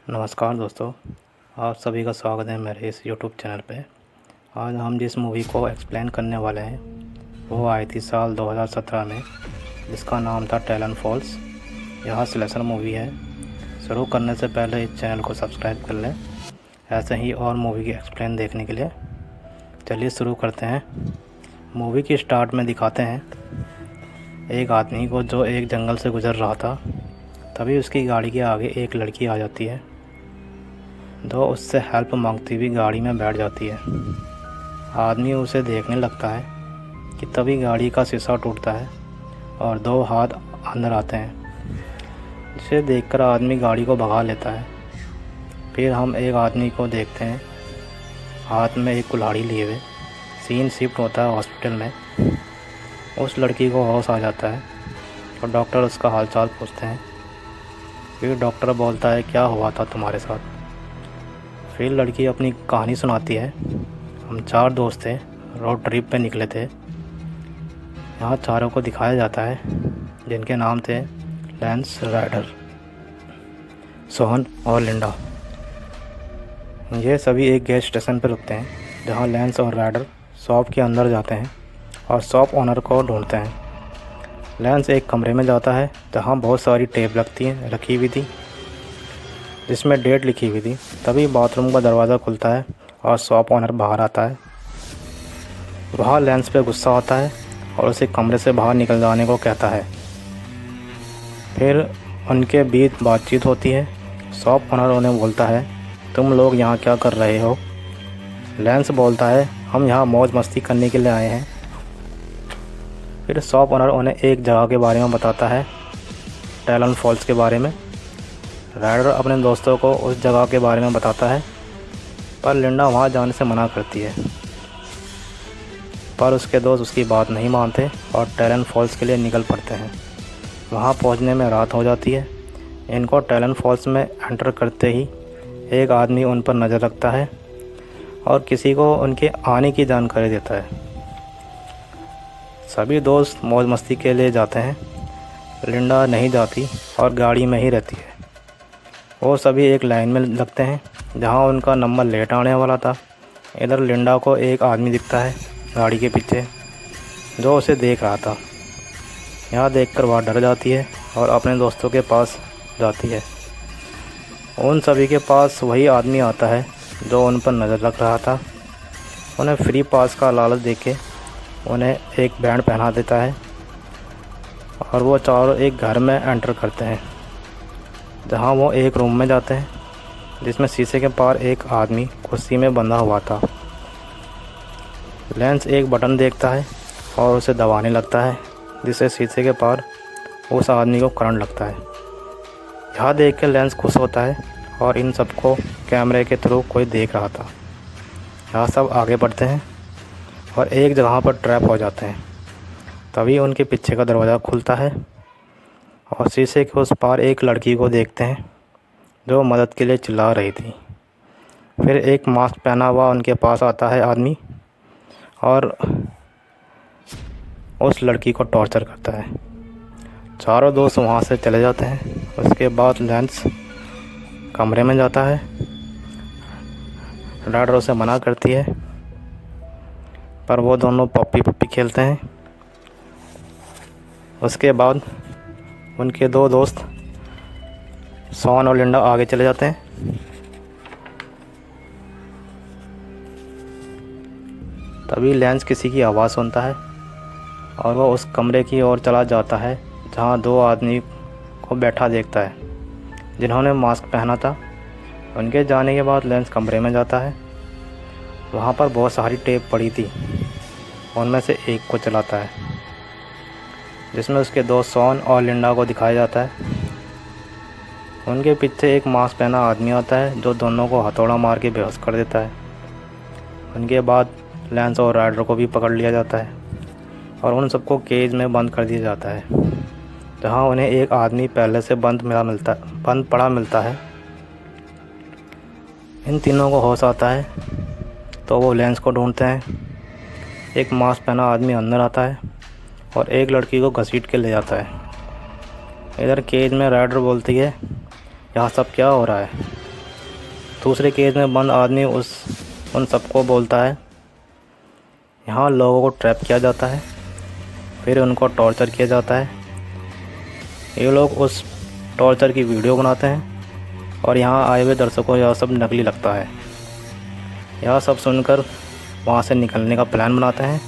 नमस्कार दोस्तों, आप सभी का स्वागत है मेरे इस यूट्यूब चैनल पे। आज हम जिस मूवी को एक्सप्लेन करने वाले हैं वो आई थी साल 2017 में, जिसका नाम था टैलेंट फॉल्स। यह स्लेशर मूवी है। शुरू करने से पहले इस चैनल को सब्सक्राइब कर लें ऐसे ही और मूवी की एक्सप्लेन देखने के लिए। चलिए शुरू करते हैं। मूवी की स्टार्ट में दिखाते हैं एक आदमी को जो एक जंगल से गुज़र रहा था। तभी उसकी गाड़ी के आगे एक लड़की आ जाती है, जो उससे हेल्प मांगती हुई गाड़ी में बैठ जाती है। आदमी उसे देखने लगता है कि तभी गाड़ी का शीशा टूटता है और दो हाथ अंदर आते हैं, जिसे देखकर आदमी गाड़ी को भगा लेता है। फिर हम एक आदमी को देखते हैं हाथ में एक कुल्हाड़ी लिए हुए। सीन शिफ्ट होता है हॉस्पिटल में। उस लड़की को होश आ जाता है और डॉक्टर उसका हालचाल पूछते हैं। फिर डॉक्टर बोलता है, क्या हुआ था तुम्हारे साथ? फिर लड़की अपनी कहानी सुनाती है। हम 4 दोस्त थे, रोड ट्रिप पे निकले थे। यहाँ चारों को दिखाया जाता है, जिनके नाम थे लैंस, राइडर, सोहन और लिंडा। ये सभी एक गैस स्टेशन पर रुकते हैं, जहाँ लैंस और राइडर शॉप के अंदर जाते हैं और शॉप ओनर को ढूंढते हैं। लैंस एक कमरे में जाता है जहाँ बहुत सारी टेप रखी हुई थी, जिसमें डेट लिखी हुई थी। तभी बाथरूम का दरवाज़ा खुलता है और शॉप ओनर बाहर आता है। वह लैंस पे गुस्सा आता है और उसे कमरे से बाहर निकल जाने को कहता है। फिर उनके बीच बातचीत होती है। शॉप ओनर उन्हें बोलता है, तुम लोग यहाँ क्या कर रहे हो? लैंस बोलता है, हम यहाँ मौज मस्ती करने के लिए आए हैं। फिर शॉप ओनर उन्हें एक जगह के बारे में बताता है, टैलेंट फॉल्स के बारे में। राइडर अपने दोस्तों को उस जगह के बारे में बताता है, पर लिंडा वहाँ जाने से मना करती है। पर उसके दोस्त उसकी बात नहीं मानते और टैलेंट फॉल्स के लिए निकल पड़ते हैं। वहाँ पहुँचने में रात हो जाती है। इनको टैलेंट फॉल्स में एंटर करते ही एक आदमी उन पर नज़र रखता है और किसी को उनके आने की जानकारी देता है। सभी दोस्त मौज मस्ती के लिए जाते हैं। लिंडा नहीं जाती और गाड़ी में ही रहती है। वो सभी एक लाइन में लगते हैं जहाँ उनका नंबर लेट आने वाला था। इधर लिंडा को एक आदमी दिखता है गाड़ी के पीछे, जो उसे देख रहा था। यहाँ देखकर वह डर जाती है और अपने दोस्तों के पास जाती है। उन सभी के पास वही आदमी आता है जो उन पर नज़र रख रहा था। उन्हें फ्री पास का लालच देके उन्हें एक बैंड पहना देता है और वो चारों एक घर में एंटर करते हैं, जहाँ वो एक रूम में जाते हैं जिसमें शीशे के पार एक आदमी कुर्सी में बंधा हुआ था। लैंस एक बटन देखता है और उसे दबाने लगता है, जिससे शीशे के पार उस आदमी को करंट लगता है। यह देख कर लैंस खुश होता है और इन सबको कैमरे के थ्रू कोई देख रहा था। यह सब आगे बढ़ते हैं और एक जगह पर ट्रैप हो जाते हैं। तभी उनके पीछे का दरवाज़ा खुलता है और शीशे के उस पार एक लड़की को देखते हैं जो मदद के लिए चिल्ला रही थी। फिर एक मास्क पहना हुआ उनके पास आता है आदमी और उस लड़की को टॉर्चर करता है। चारों दोस्त वहाँ से चले जाते हैं। उसके बाद लैंस कमरे में जाता है। राइडर उसे मना करती है, पर वो दोनों पप्पी खेलते हैं। उसके बाद उनके 2 दोस्त सोहन और लिंडा आगे चले जाते हैं। तभी लैंस किसी की आवाज़ सुनता है और वह उस कमरे की ओर चला जाता है जहाँ 2 आदमी को बैठा देखता है, जिन्होंने मास्क पहना था। उनके जाने के बाद लैंस कमरे में जाता है। वहाँ पर बहुत सारी टेप पड़ी थी। उनमें से एक को चलाता है, जिसमें उसके दोस्त सोहन और लिंडा को दिखाया जाता है। उनके पीछे एक मास्क पहना आदमी आता है जो दोनों को हथौड़ा मार के बेहोश कर देता है। उनके बाद लैंस और राइडर को भी पकड़ लिया जाता है और उन सबको केज में बंद कर दिया जाता है, जहां उन्हें एक आदमी पहले से बंद पड़ा मिलता है। इन तीनों को होश आता है तो वो लैंस को ढूंढते हैं। एक मास्क पहना आदमी अंदर आता है और एक लड़की को घसीट के ले जाता है। इधर केज में राइडर बोलती है, यहाँ सब क्या हो रहा है? दूसरे केज में बंद आदमी उन सबको बोलता है यहाँ लोगों को ट्रैप किया जाता है, फिर उनको टॉर्चर किया जाता है। ये लोग उस टॉर्चर की वीडियो बनाते हैं और यहाँ आए हुए दर्शकों को यह सब नकली लगता है। यह सब सुनकर वहाँ से निकलने का प्लान बनाते हैं।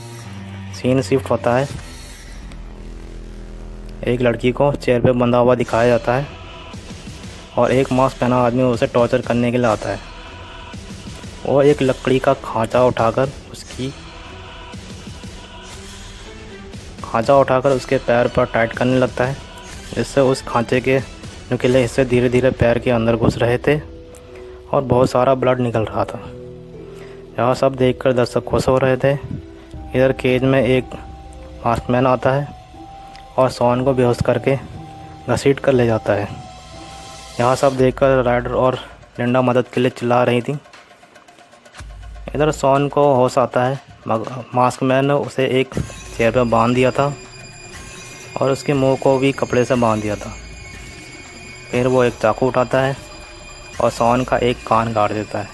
सीन शिफ्ट होता है, एक लड़की को चेयर पे बंधा हुआ दिखाया जाता है और एक मास्क पहना आदमी उसे टॉर्चर करने के लिए आता है। वो एक लकड़ी का खांचा उठाकर उसके पैर पर टाइट करने लगता है, जिससे उस खांचे के नुकीले हिस्से धीरे धीरे पैर के अंदर घुस रहे थे और बहुत सारा ब्लड निकल रहा था। यह सब देखकर दर्शक खुश हो रहे थे। इधर केज में एक मास्कमैन आता है और शॉन को बेहोश करके घसीट कर ले जाता है। यह सब देखकर राइडर और लिंडा मदद के लिए चिल्ला रही थी। इधर शॉन को होश आता है। मास्कमैन ने उसे एक चेयर पर बांध दिया था और उसके मुंह को भी कपड़े से बांध दिया था। फिर वो एक चाकू उठाता है और शॉन का एक कान काट देता है।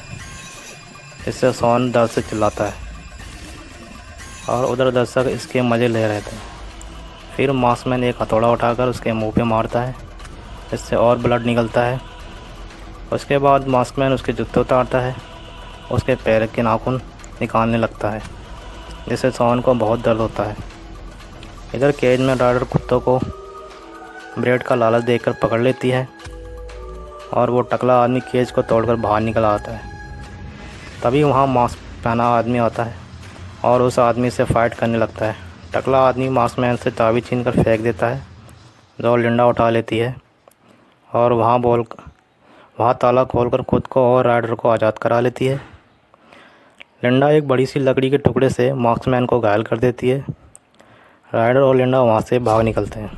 इससे शॉन दर्द से चिल्लाता है और उधर दर्शक इसके मज़े ले रहे थे। फिर मास्कमैन एक हथौड़ा उठाकर उसके मुंह पे मारता है, इससे और ब्लड निकलता है। उसके बाद मास्कमैन उसके जूते उतारता है, उसके पैर के नाखून निकालने लगता है, जिससे शॉन को बहुत दर्द होता है। इधर केज में राइडर कुत्तों को ब्रेड का लालच देकर पकड़ लेती है और वो टकला आदमी केज को तोड़कर बाहर निकल आता है। तभी वहाँ मास्क पहना आदमी आता है और उस आदमी से फाइट करने लगता है। टकला आदमी मास्कमैन से चाबी छीनकर फेंक देता है, जो लिंडा उठा लेती है और वहाँ ताला खोलकर खुद को और राइडर को आज़ाद करा लेती है। लिंडा एक बड़ी सी लकड़ी के टुकड़े से मास्कमैन को घायल कर देती है। राइडर और लिंडा वहाँ से भाग निकलते हैं,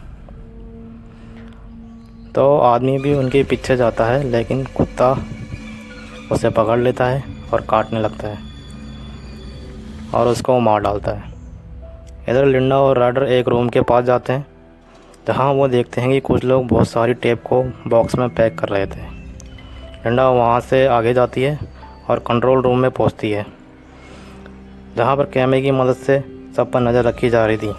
तो आदमी भी उनके पीछे जाता है, लेकिन कुत्ता उसे पकड़ लेता है और काटने लगता है और उसको मार डालता है। इधर लिंडा और राइडर एक रूम के पास जाते हैं, जहाँ वो देखते हैं कि कुछ लोग बहुत सारी टेप को बॉक्स में पैक कर रहे थे। लिंडा वहाँ से आगे जाती है और कंट्रोल रूम में पहुँचती है, जहाँ पर कैमरे की मदद से सब पर नज़र रखी जा रही थी।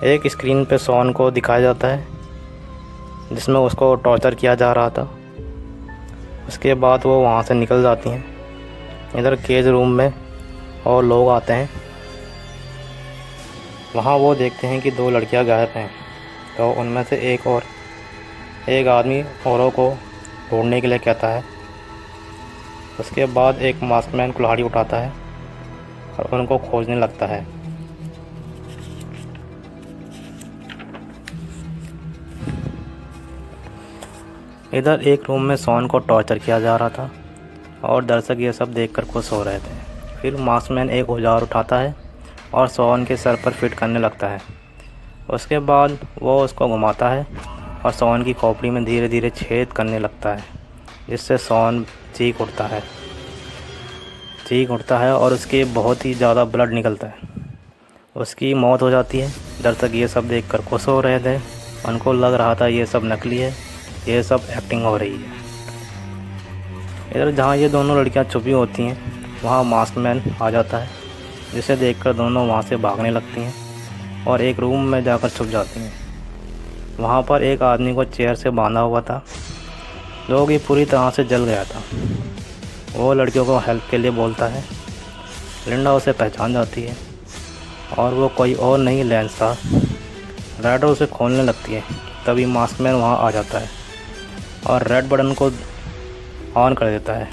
एक स्क्रीन पे शॉन को दिखाया जाता है, जिसमें उसको टॉर्चर किया जा रहा था। उसके बाद वो वहाँ से निकल जाती हैं। इधर केज रूम में और लोग आते हैं। वहाँ वो देखते हैं कि 2 लड़कियां गायब हैं, तो उनमें से एक आदमी औरों को ढूंढने के लिए कहता है। उसके बाद एक मास्कमैन कुल्हाड़ी उठाता है और उनको खोजने लगता है। इधर एक रूम में शॉन को टॉर्चर किया जा रहा था और दर्शक ये सब देखकर खुश हो रहे थे। फिर मास्कमैन एक औजार उठाता है और शॉन के सर पर फिट करने लगता है। उसके बाद वो उसको घुमाता है और शॉन की खोपड़ी में धीरे धीरे छेद करने लगता है, जिससे शॉन चीख उठता है और उसके बहुत ही ज़्यादा ब्लड निकलता है। उसकी मौत हो जाती है। दर्शक ये सब देखकर खुश हो रहे थे। उनको लग रहा था ये सब नकली है, ये सब एक्टिंग हो रही है। इधर जहाँ ये दोनों लड़कियाँ छुपी होती हैं, वहाँ मास्कमैन आ जाता है, जिसे देखकर दोनों वहाँ से भागने लगती हैं और एक रूम में जाकर छुप जाती हैं। वहाँ पर एक आदमी को चेयर से बांधा हुआ था, जो कि पूरी तरह से जल गया था। वो लड़कियों को हेल्प के लिए बोलता है। लिंडा उसे पहचान जाती है और वो कोई और नहीं लेंस था। राइडर उसे खोलने लगती है, तभी मास्कमैन वहाँ आ जाता है और रेड बटन को ऑन कर देता है,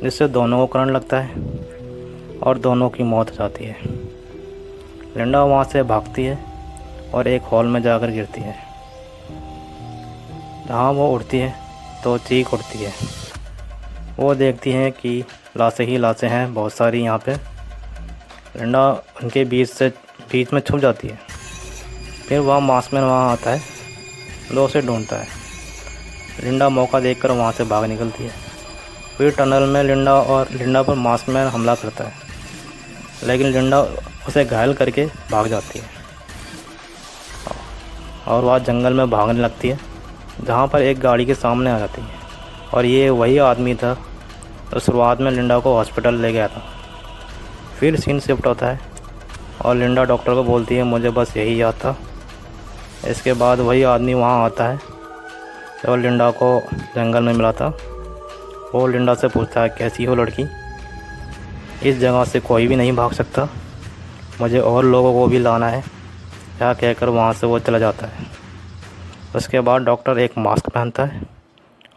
जिससे दोनों को करंट लगता है और दोनों की मौत हो जाती है। लिंडा वहाँ से भागती है और एक हॉल में जाकर गिरती है। जहाँ वो उठती है तो चीख उठती है। वो देखती हैं कि लाशें ही लाशें हैं बहुत सारी यहाँ पे। लिंडा उनके बीच में छुप जाती है। फिर वह मास्कमैन वहाँ आता है, जो उसे ढूंढता है। लिंडा मौका देखकर वहाँ से भाग निकलती है। फिर टनल में लिंडा पर मास्कमैन हमला करता है, लेकिन लिंडा उसे घायल करके भाग जाती है और वह जंगल में भागने लगती है, जहाँ पर एक गाड़ी के सामने आ जाती है। और ये वही आदमी था तो शुरुआत में लिंडा को हॉस्पिटल ले गया था। फिर सीन शिफ्ट होता है और लिंडा डॉक्टर को बोलती है मुझे बस यही याद था। इसके बाद वही आदमी वहाँ आता है जो लिंडा को जंगल में मिला था। वो लिंडा से पूछता है कैसी हो लड़की, इस जगह से कोई भी नहीं भाग सकता, मुझे और लोगों को भी लाना है, क्या कहकर वहाँ से वो चला जाता है। उसके बाद डॉक्टर एक मास्क पहनता है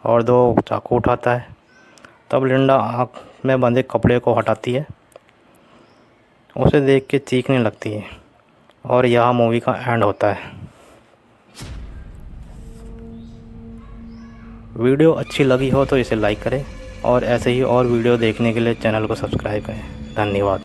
और 2 चाकू उठाता है। तब लिंडा आँख में बंधे कपड़े को हटाती है, उसे देख के चीखने लगती है और यह मूवी का एंड होता है। वीडियो अच्छी लगी हो तो इसे लाइक करें और ऐसे ही और वीडियो देखने के लिए चैनल को सब्सक्राइब करें। धन्यवाद।